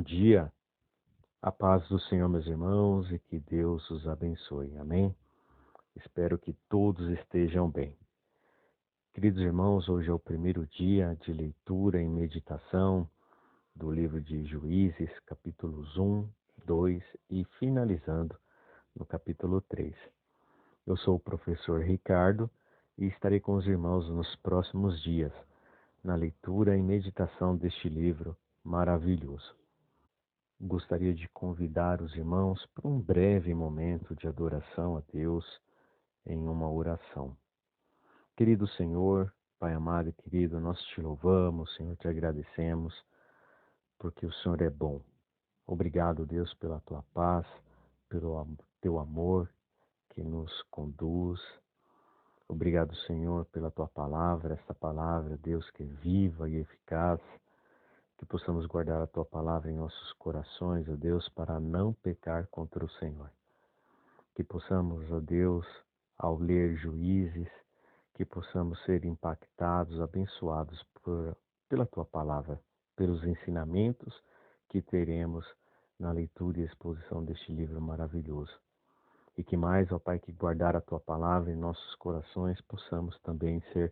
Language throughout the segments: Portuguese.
dia, a paz do Senhor, meus irmãos, e que Deus os abençoe. Amém? Espero que todos estejam bem. Queridos irmãos, hoje é o primeiro dia de leitura e meditação do livro de Juízes, capítulos 1, 2 e finalizando no capítulo 3. Eu sou o professor Ricardo e estarei com os irmãos nos próximos dias, na leitura e meditação deste livro maravilhoso. Gostaria de convidar os irmãos para um breve momento de adoração a Deus em uma oração. Querido Senhor, Pai amado e querido, nós te louvamos, Senhor, te agradecemos, porque o Senhor é bom. Obrigado, Deus, pela tua paz, pelo teu amor que nos conduz. Obrigado, Senhor, pela tua palavra, esta palavra, Deus, que é viva e eficaz. Que possamos guardar a tua palavra em nossos corações, ó Deus, para não pecar contra o Senhor. Que possamos, ó Deus, ao ler Juízes, que possamos ser impactados, abençoados pela tua palavra, pelos ensinamentos que teremos na leitura e exposição deste livro maravilhoso. E que mais, ó Pai, que guardar a tua palavra em nossos corações, possamos também ser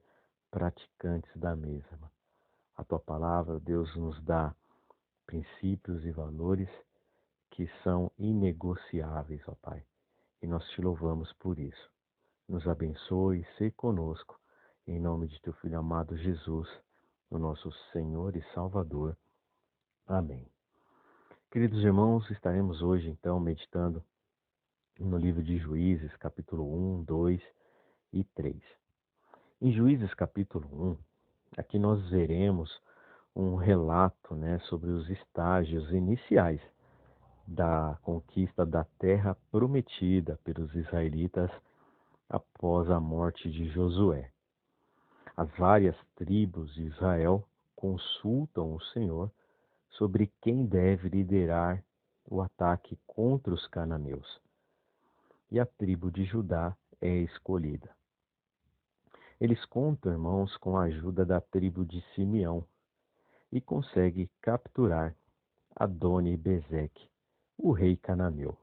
praticantes da mesma. A tua palavra, Deus, nos dá princípios e valores que são inegociáveis, ó Pai. E nós te louvamos por isso. Nos abençoe, seja conosco, em nome de teu Filho amado Jesus, o nosso Senhor e Salvador. Amém. Queridos irmãos, estaremos hoje então meditando no livro de Juízes, capítulo 1, 2 e 3. Em Juízes, capítulo 1, aqui nós veremos um relato, sobre os estágios iniciais da conquista da terra prometida pelos israelitas após a morte de Josué. As várias tribos de Israel consultam o Senhor sobre quem deve liderar o ataque contra os cananeus. E a tribo de Judá é escolhida. Eles contam, irmãos, com a ajuda da tribo de Simeão e conseguem capturar Adoni-Bezeque, o rei cananeu.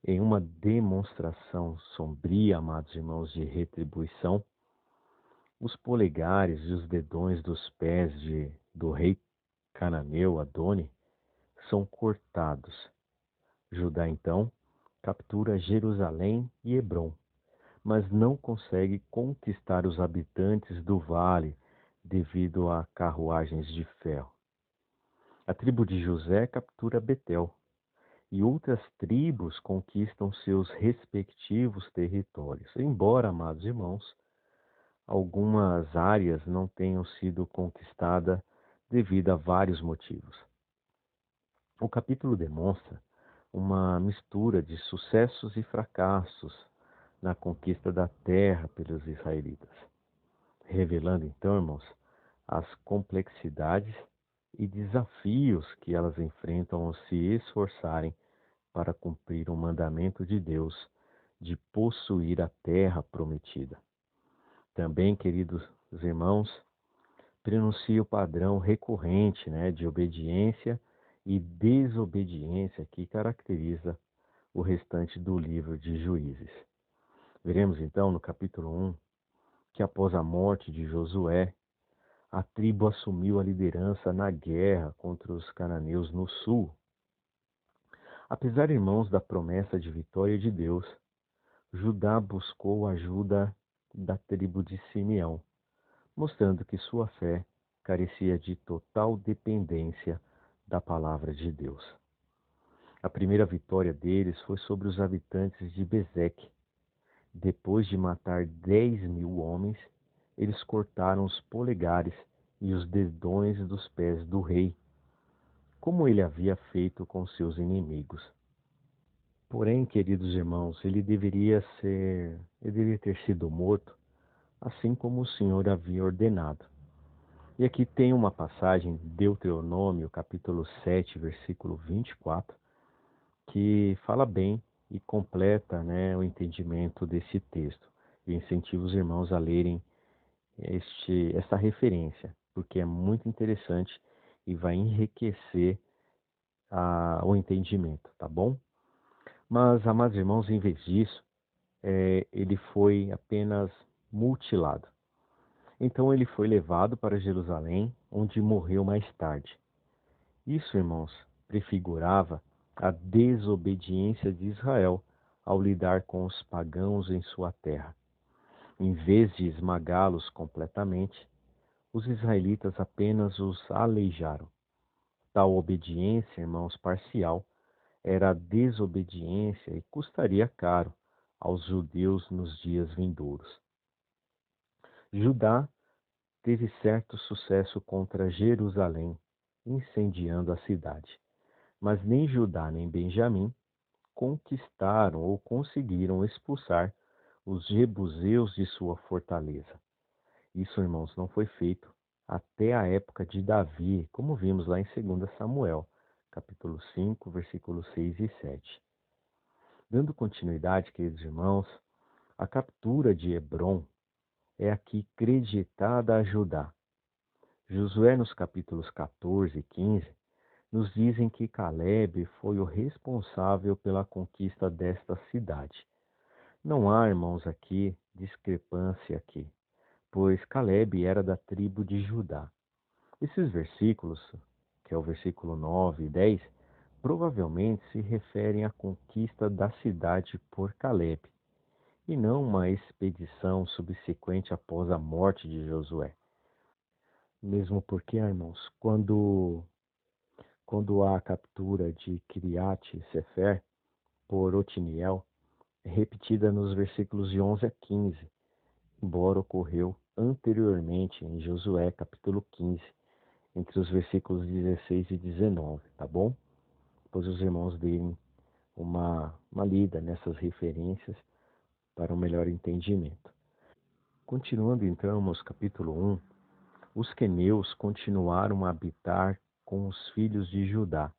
Em uma demonstração sombria, amados irmãos, de retribuição, os polegares e os dedões dos pés do rei cananeu, Adoni, são cortados. Judá, então, captura Jerusalém e Hebrom, mas não consegue conquistar os habitantes do vale devido a carruagens de ferro. A tribo de José captura Betel, e outras tribos conquistam seus respectivos territórios. Embora, amados irmãos, algumas áreas não tenham sido conquistadas devido a vários motivos. O capítulo demonstra uma mistura de sucessos e fracassos na conquista da terra pelos israelitas, revelando então, irmãos, as complexidades e desafios que elas enfrentam ao se esforçarem para cumprir o mandamento de Deus de possuir a terra prometida. Também, queridos irmãos, prenuncia o padrão recorrente, de obediência e desobediência que caracteriza o restante do livro de Juízes. Veremos então no capítulo 1 que após a morte de Josué, a tribo assumiu a liderança na guerra contra os cananeus no sul. Apesar, irmãos, da promessa de vitória de Deus, Judá buscou a ajuda da tribo de Simeão, mostrando que sua fé carecia de total dependência da palavra de Deus. A primeira vitória deles foi sobre os habitantes de Bezeque. Depois de matar 10.000 homens, eles cortaram os polegares e os dedões dos pés do rei, como ele havia feito com seus inimigos. Porém, queridos irmãos, ele deveria ter sido morto, assim como o Senhor havia ordenado. E aqui tem uma passagem, Deuteronômio, capítulo 7, versículo 24, que fala bem e completa, o entendimento desse texto. Eu incentivo os irmãos a lerem esta referência, porque é muito interessante e vai enriquecer o entendimento, tá bom? Mas, amados irmãos, em vez disso, ele foi apenas mutilado. Então ele foi levado para Jerusalém, onde morreu mais tarde. Isso, irmãos, prefigurava a desobediência de Israel ao lidar com os pagãos em sua terra. Em vez de esmagá-los completamente, os israelitas apenas os aleijaram. Tal obediência, irmãos, parcial, era desobediência e custaria caro aos judeus nos dias vindouros. Judá teve certo sucesso contra Jerusalém, incendiando a cidade. Mas nem Judá nem Benjamim conquistaram ou conseguiram expulsar os jebuseus de sua fortaleza. Isso, irmãos, não foi feito até a época de Davi, como vimos lá em 2 Samuel, capítulo 5, versículos 6 e 7. Dando continuidade, queridos irmãos, a captura de Hebrom é aqui creditada a Judá. Josué, nos capítulos 14 e 15, nos dizem que Caleb foi o responsável pela conquista desta cidade. Não há, irmãos, aqui discrepância aqui, pois Caleb era da tribo de Judá. Esses versículos, que é o versículo 9 e 10, provavelmente se referem à conquista da cidade por Caleb, e não uma expedição subsequente após a morte de Josué. Mesmo porque, irmãos, quando há a captura de Kiriat Sefer por Otiniel, é repetida nos versículos de 11 a 15, embora ocorreu anteriormente em Josué capítulo 15, entre os versículos 16 e 19, tá bom? Depois os irmãos deem uma lida nessas referências para um melhor entendimento. Continuando então, irmãos, capítulo 1, os queneus continuaram a habitar com os filhos de Judá,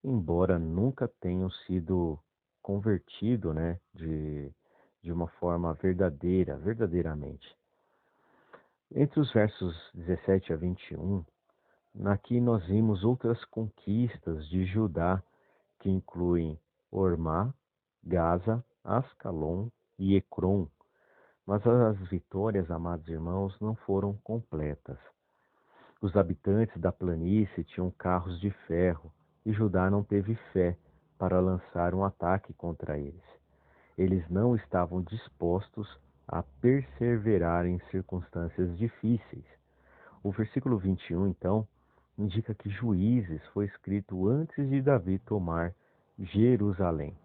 embora nunca tenham sido convertidos, né, de uma forma verdadeiramente. Entre os versos 17 a 21, aqui nós vimos outras conquistas de Judá, que incluem Ormá, Gaza, Ascalon e Ecrom. Mas as vitórias, amados irmãos, não foram completas. Os habitantes da planície tinham carros de ferro, e Judá não teve fé para lançar um ataque contra eles. Eles não estavam dispostos a perseverar em circunstâncias difíceis. O versículo 21, então, indica que Juízes foi escrito antes de Davi tomar Jerusalém.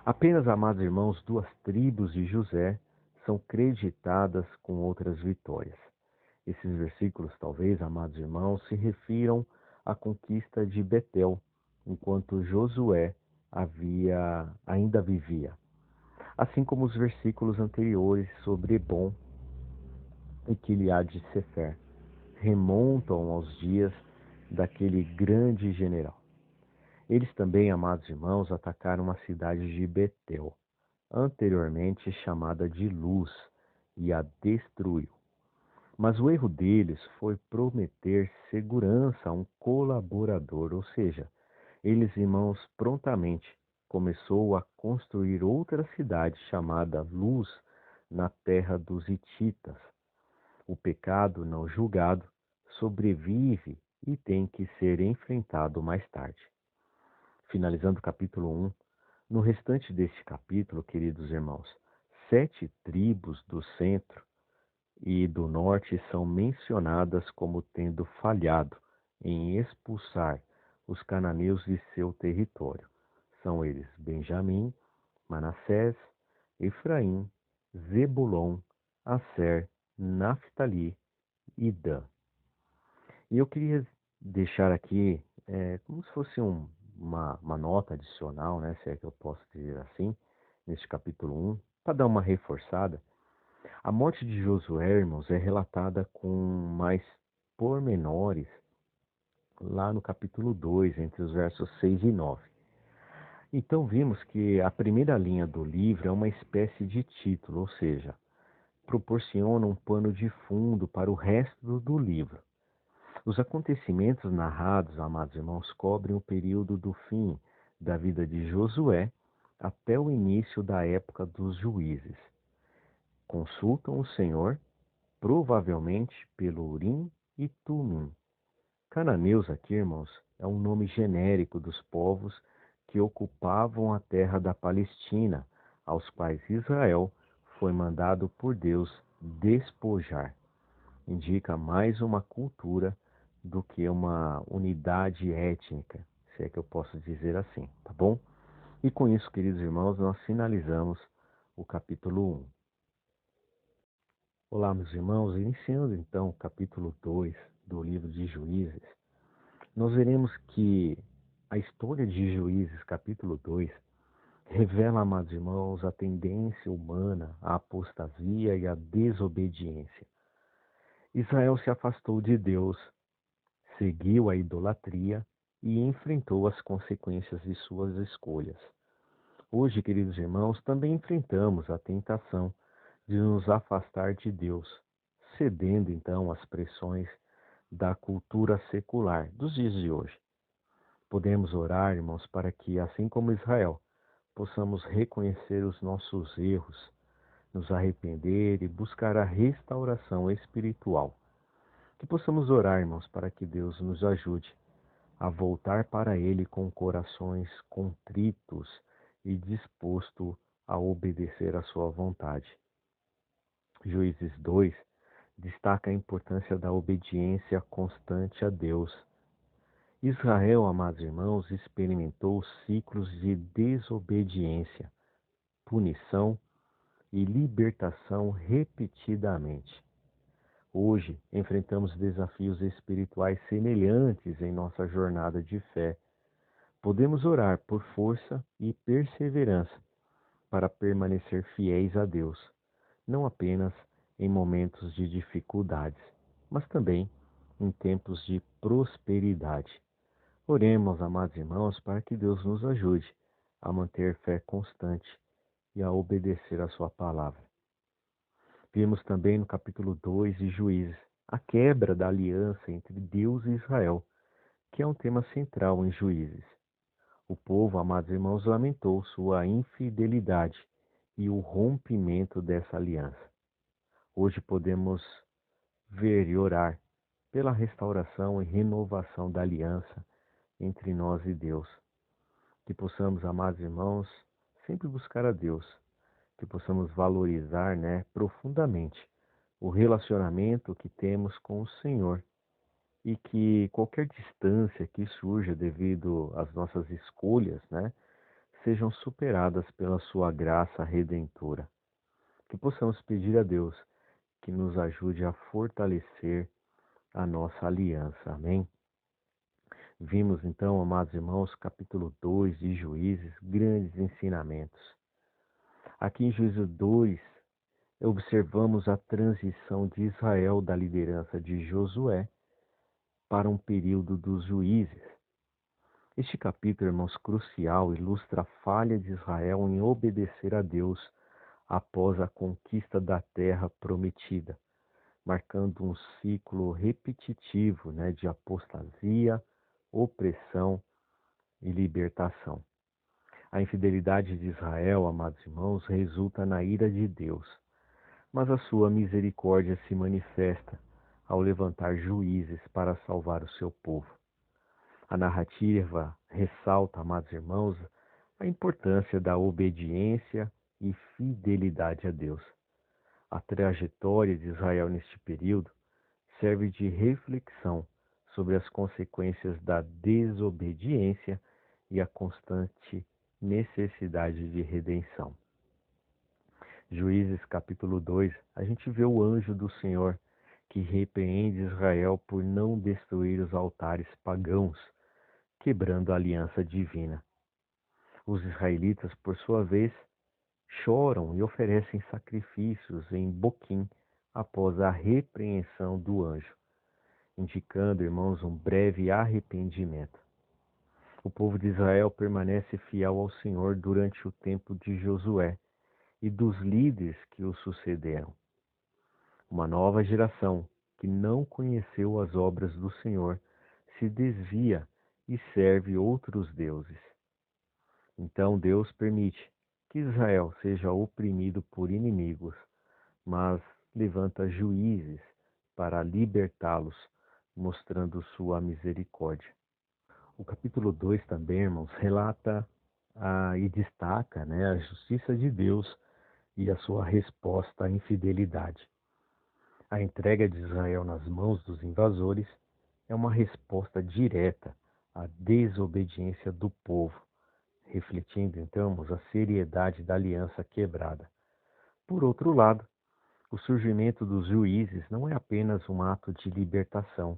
Apenas, amados irmãos, 2 tribos de José são creditadas com outras vitórias. Esses versículos, talvez, amados irmãos, se refiram à conquista de Betel, enquanto Josué ainda vivia. Assim como os versículos anteriores sobre Ebom e Kiriat Sefer remontam aos dias daquele grande general. Eles também, amados irmãos, atacaram a cidade de Betel, anteriormente chamada de Luz, e a destruiu. Mas o erro deles foi prometer segurança a um colaborador, ou seja, eles, irmãos, prontamente começou a construir outra cidade chamada Luz na terra dos Hititas. O pecado não julgado sobrevive e tem que ser enfrentado mais tarde. Finalizando o capítulo 1, no restante deste capítulo, queridos irmãos, 7 tribos do centro e do norte são mencionadas como tendo falhado em expulsar os cananeus de seu território. São eles Benjamim, Manassés, Efraim, Zebulon, Asser, Naftali e Dan. E eu queria deixar aqui como se fosse uma nota adicional, né, se é que eu posso dizer assim, neste capítulo 1, para dar uma reforçada. A morte de Josué, irmãos, é relatada com mais pormenores lá no capítulo 2, entre os versos 6 e 9. Então vimos que a primeira linha do livro é uma espécie de título, ou seja, proporciona um pano de fundo para o resto do livro. Os acontecimentos narrados, amados irmãos, cobrem o período do fim da vida de Josué até o início da época dos juízes. Consultam o Senhor, provavelmente pelo Urim e Tumim. Cananeus aqui, irmãos, é um nome genérico dos povos que ocupavam a terra da Palestina, aos quais Israel foi mandado por Deus despojar. Indica mais uma cultura do que uma unidade étnica, se é que eu posso dizer assim, tá bom? E com isso, queridos irmãos, nós finalizamos o capítulo 1. Olá, meus irmãos, iniciando então o capítulo 2 do livro de Juízes, nós veremos que a história de Juízes, capítulo 2, revela, amados irmãos, a tendência humana à apostasia e à desobediência. Israel se afastou de Deus, seguiu a idolatria e enfrentou as consequências de suas escolhas. Hoje, queridos irmãos, também enfrentamos a tentação de nos afastar de Deus, cedendo então às pressões da cultura secular dos dias de hoje. Podemos orar, irmãos, para que, assim como Israel, possamos reconhecer os nossos erros, nos arrepender e buscar a restauração espiritual. Que possamos orar, irmãos, para que Deus nos ajude a voltar para Ele com corações contritos e disposto a obedecer à sua vontade. Juízes 2 destaca a importância da obediência constante a Deus. Israel, amados irmãos, experimentou ciclos de desobediência, punição e libertação repetidamente. Hoje, enfrentamos desafios espirituais semelhantes em nossa jornada de fé. Podemos orar por força e perseverança para permanecer fiéis a Deus, não apenas em momentos de dificuldades, mas também em tempos de prosperidade. Oremos, amados irmãos, para que Deus nos ajude a manter fé constante e a obedecer a sua palavra. Vimos também no capítulo 2 de Juízes a quebra da aliança entre Deus e Israel, que é um tema central em Juízes. O povo, amados irmãos, lamentou sua infidelidade e o rompimento dessa aliança. Hoje podemos ver e orar pela restauração e renovação da aliança entre nós e Deus. Que possamos, amados irmãos, sempre buscar a Deus, que possamos valorizar, profundamente o relacionamento que temos com o Senhor e que qualquer distância que surja devido às nossas escolhas, sejam superadas pela sua graça redentora. Que possamos pedir a Deus que nos ajude a fortalecer a nossa aliança. Amém? Vimos então, amados irmãos, capítulo 2 de Juízes, grandes ensinamentos. Aqui em Juízes 2, observamos a transição de Israel da liderança de Josué para um período dos juízes. Este capítulo, irmãos, crucial, ilustra a falha de Israel em obedecer a Deus após a conquista da terra prometida, marcando um ciclo repetitivo de apostasia, opressão e libertação. A infidelidade de Israel, amados irmãos, resulta na ira de Deus, mas a sua misericórdia se manifesta ao levantar juízes para salvar o seu povo. A narrativa ressalta, amados irmãos, a importância da obediência e fidelidade a Deus. A trajetória de Israel neste período serve de reflexão sobre as consequências da desobediência e a constante necessidade de redenção. Juízes capítulo 2, a gente vê o anjo do Senhor que repreende Israel por não destruir os altares pagãos, quebrando a aliança divina. Os israelitas, por sua vez, choram e oferecem sacrifícios em Boquim após a repreensão do anjo, indicando, irmãos, um breve arrependimento. O povo de Israel permanece fiel ao Senhor durante o tempo de Josué e dos líderes que o sucederam. Uma nova geração, que não conheceu as obras do Senhor se desvia e serve outros deuses. Então Deus permite que Israel seja oprimido por inimigos, mas levanta juízes para libertá-los, mostrando sua misericórdia. O capítulo 2 também, irmãos, relata e destaca, a justiça de Deus e a sua resposta à infidelidade. A entrega de Israel nas mãos dos invasores é uma resposta direta à desobediência do povo, refletindo então a seriedade da aliança quebrada. Por outro lado, o surgimento dos juízes não é apenas um ato de libertação,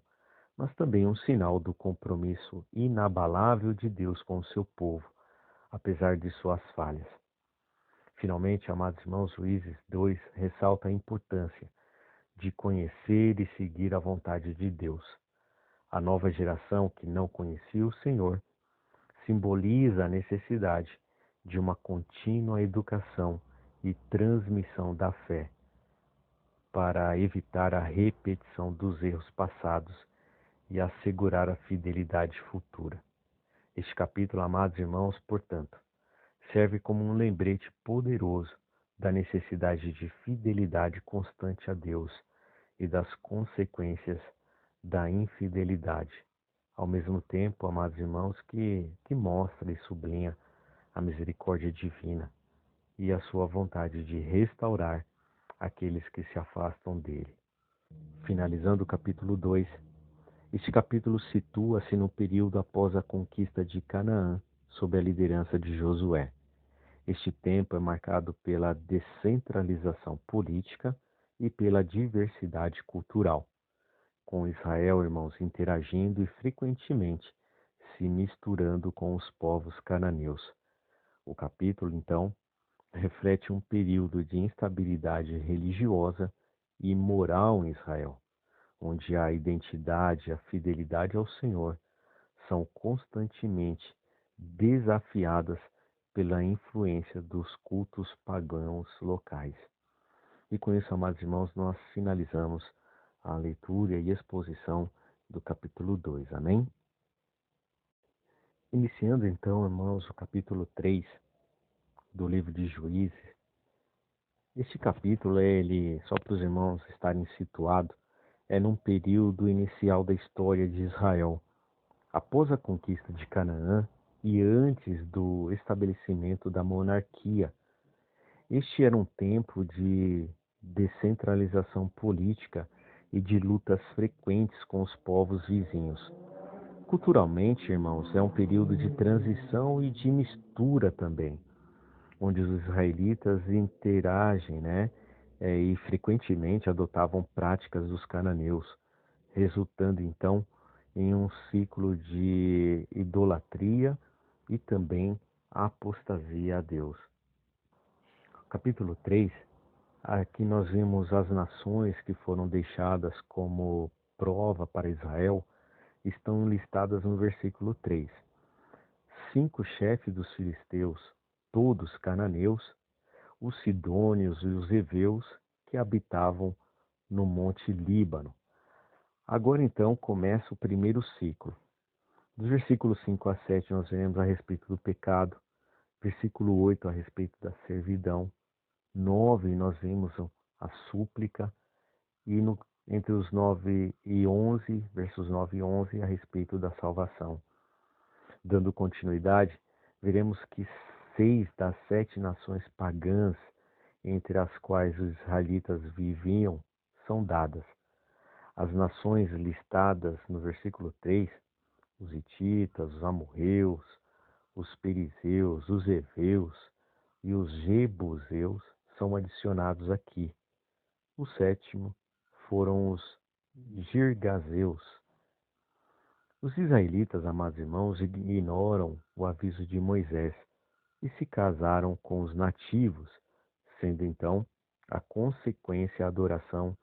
mas também um sinal do compromisso inabalável de Deus com o seu povo, apesar de suas falhas. Finalmente, amados irmãos, Juízes 2 ressalta a importância de conhecer e seguir a vontade de Deus. A nova geração que não conhecia o Senhor simboliza a necessidade de uma contínua educação e transmissão da fé para evitar a repetição dos erros passados e assegurar a fidelidade futura. Este capítulo, amados irmãos, portanto, serve como um lembrete poderoso da necessidade de fidelidade constante a Deus e das consequências da infidelidade. Ao mesmo tempo, amados irmãos, que mostra e sublinha a misericórdia divina e a sua vontade de restaurar aqueles que se afastam dele. Finalizando o capítulo 2, este capítulo situa-se no período após a conquista de Canaã, sob a liderança de Josué. Este tempo é marcado pela descentralização política e pela diversidade cultural, com Israel, irmãos, interagindo e frequentemente se misturando com os povos cananeus. O capítulo, então, reflete um período de instabilidade religiosa e moral em Israel, onde a identidade e a fidelidade ao Senhor são constantemente desafiadas pela influência dos cultos pagãos locais. E com isso, amados irmãos, nós finalizamos a leitura e exposição do capítulo 2. Amém? Iniciando então, irmãos, o capítulo 3 do livro de Juízes. Este capítulo, só para os irmãos estarem situados, é num período inicial da história de Israel, após a conquista de Canaã e antes do estabelecimento da monarquia. Este era um tempo de descentralização política e de lutas frequentes com os povos vizinhos. Culturalmente, irmãos, é um período de transição e de mistura também, onde os israelitas interagem, e frequentemente adotavam práticas dos cananeus, resultando então em um ciclo de idolatria e também apostasia a Deus. Capítulo 3, aqui nós vemos as nações que foram deixadas como prova para Israel, estão listadas no versículo 3. 5 chefes dos filisteus, todos cananeus, os sidônios e os heveus que habitavam no monte Líbano. Agora então começa o primeiro ciclo. Dos versículos 5 a 7 nós vemos a respeito do pecado, versículo 8 a respeito da servidão, 9 nós vemos a súplica, e entre os 9 e 11, versos 9 e 11, a respeito da salvação. Dando continuidade, veremos que 6 das 7 nações pagãs, entre as quais os israelitas viviam, são dadas. As nações listadas no versículo 3, os hititas, os amorreus, os perizeus, os heveus e os jebuseus, são adicionados aqui. O sétimo foram os girgazeus. Os israelitas, amados irmãos, ignoram o aviso de Moisés e se casaram com os nativos, sendo então a consequência a adoração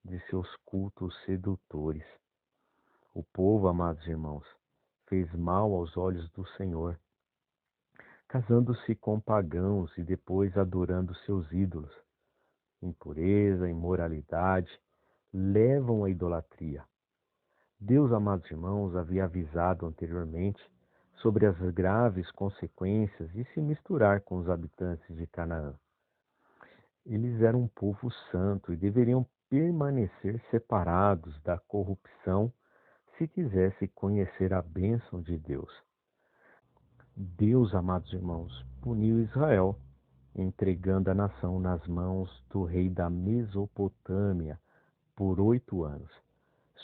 de seus cultos sedutores. O povo, amados irmãos, fez mal aos olhos do Senhor, casando-se com pagãos e depois adorando seus ídolos. Impureza, imoralidade, levam à idolatria. Deus, amados irmãos, havia avisado anteriormente sobre as graves consequências de se misturar com os habitantes de Canaã. Eles eram um povo santo e deveriam permanecer separados da corrupção se quisesse conhecer a bênção de Deus. Deus, amados irmãos, puniu Israel, entregando a nação nas mãos do rei da Mesopotâmia por 8 anos.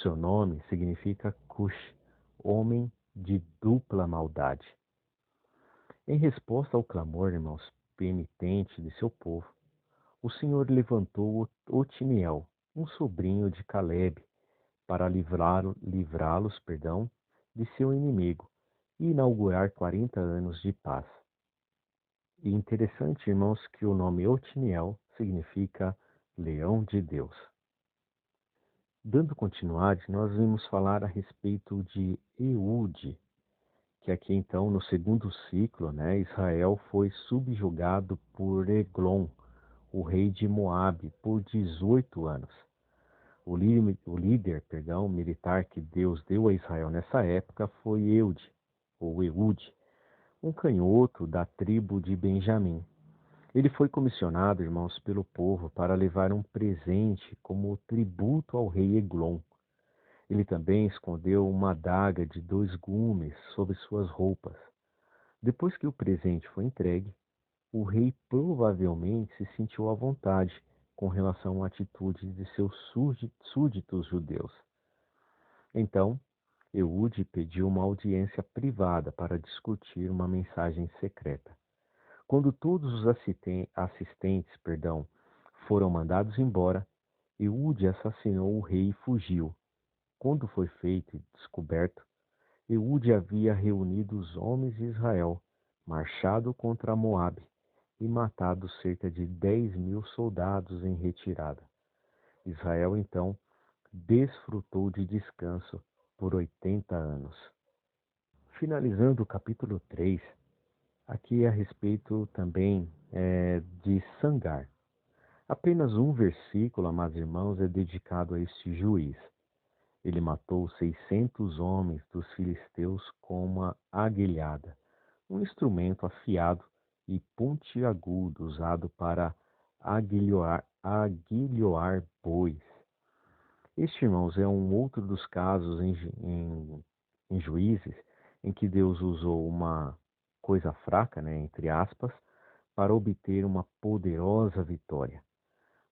Seu nome significa Cush, homem de dupla maldade. Em resposta ao clamor, irmãos, penitente de seu povo, o Senhor levantou Otiniel, um sobrinho de Calebe, para livrá-los, de seu inimigo e inaugurar 40 anos de paz. E interessante, irmãos, que o nome Otiniel significa Leão de Deus. Dando continuidade, nós vamos falar a respeito de Eude, que aqui então no segundo ciclo, Israel foi subjugado por Eglon, o rei de Moabe, por 18 anos. O líder militar que Deus deu a Israel nessa época foi Eude, ou Eude, um canhoto da tribo de Benjamim. Ele foi comissionado, irmãos, pelo povo para levar um presente como tributo ao rei Eglon. Ele também escondeu uma adaga de 2 gumes sob suas roupas. Depois que o presente foi entregue, o rei provavelmente se sentiu à vontade com relação à atitude de seus súditos judeus. Então, Eude pediu uma audiência privada para discutir uma mensagem secreta. Quando todos os assistentes, foram mandados embora, Eude assassinou o rei e fugiu. Quando foi feito e descoberto, Eude havia reunido os homens de Israel, marchado contra Moabe e matado cerca de 10.000 soldados em retirada. Israel, então, desfrutou de descanso por 80 anos. Finalizando o capítulo 3, aqui é a respeito também de Sangar. Apenas um versículo, amados irmãos, é dedicado a este juiz. Ele matou 600 homens dos filisteus com uma aguilhada, um instrumento afiado e pontiagudo usado para aguilhoar bois. Este, irmãos, é um outro dos casos em Juízes em que Deus usou uma coisa fraca, entre aspas, para obter uma poderosa vitória.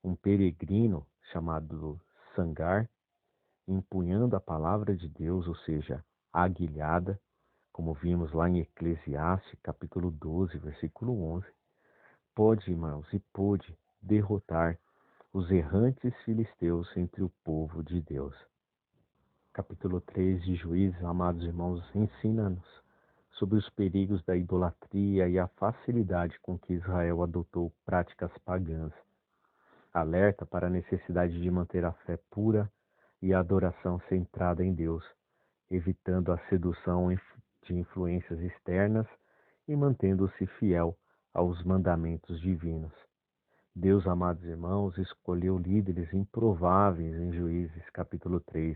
Um peregrino chamado Sangar, empunhando a palavra de Deus, ou seja, aguilhada, como vimos lá em Eclesiastes, capítulo 12, versículo 11, pôde derrotar os errantes filisteus entre o povo de Deus. Capítulo 3 de Juízes, amados irmãos, ensina-nos sobre os perigos da idolatria e a facilidade com que Israel adotou práticas pagãs. Alerta para a necessidade de manter a fé pura e a adoração centrada em Deus, evitando a sedução de influências externas e mantendo-se fiel aos mandamentos divinos. Deus, amados irmãos, escolheu líderes improváveis em Juízes, capítulo 3,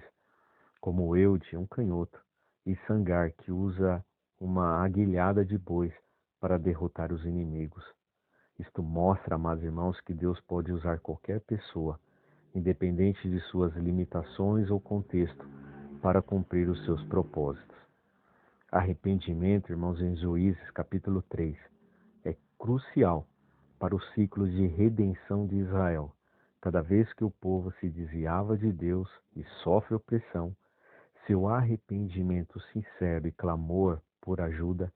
como Eude, um canhoto, e Sangar, que usa uma aguilhada de bois para derrotar os inimigos. Isto mostra, amados irmãos, que Deus pode usar qualquer pessoa, independente de suas limitações ou contexto, para cumprir os seus propósitos. Arrependimento, irmãos, em Juízes, capítulo 3, é crucial para o ciclo de redenção de Israel. Cada vez que o povo se desviava de Deus e sofre opressão, seu arrependimento sincero e clamor por ajuda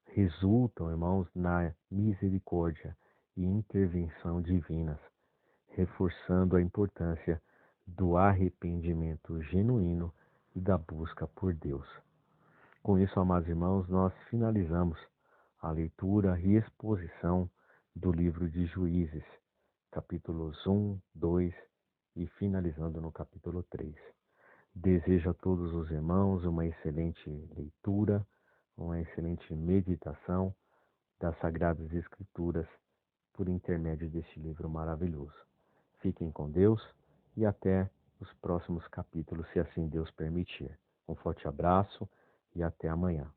resultam, irmãos, na misericórdia e intervenção divinas, reforçando a importância do arrependimento genuíno e da busca por Deus. Com isso, amados irmãos, nós finalizamos a leitura e exposição do livro de Juízes, capítulos 1, 2 e finalizando no capítulo 3. Desejo a todos os irmãos uma excelente leitura, uma excelente meditação das Sagradas Escrituras por intermédio deste livro maravilhoso. Fiquem com Deus e até os próximos capítulos, se assim Deus permitir. Um forte abraço e até amanhã.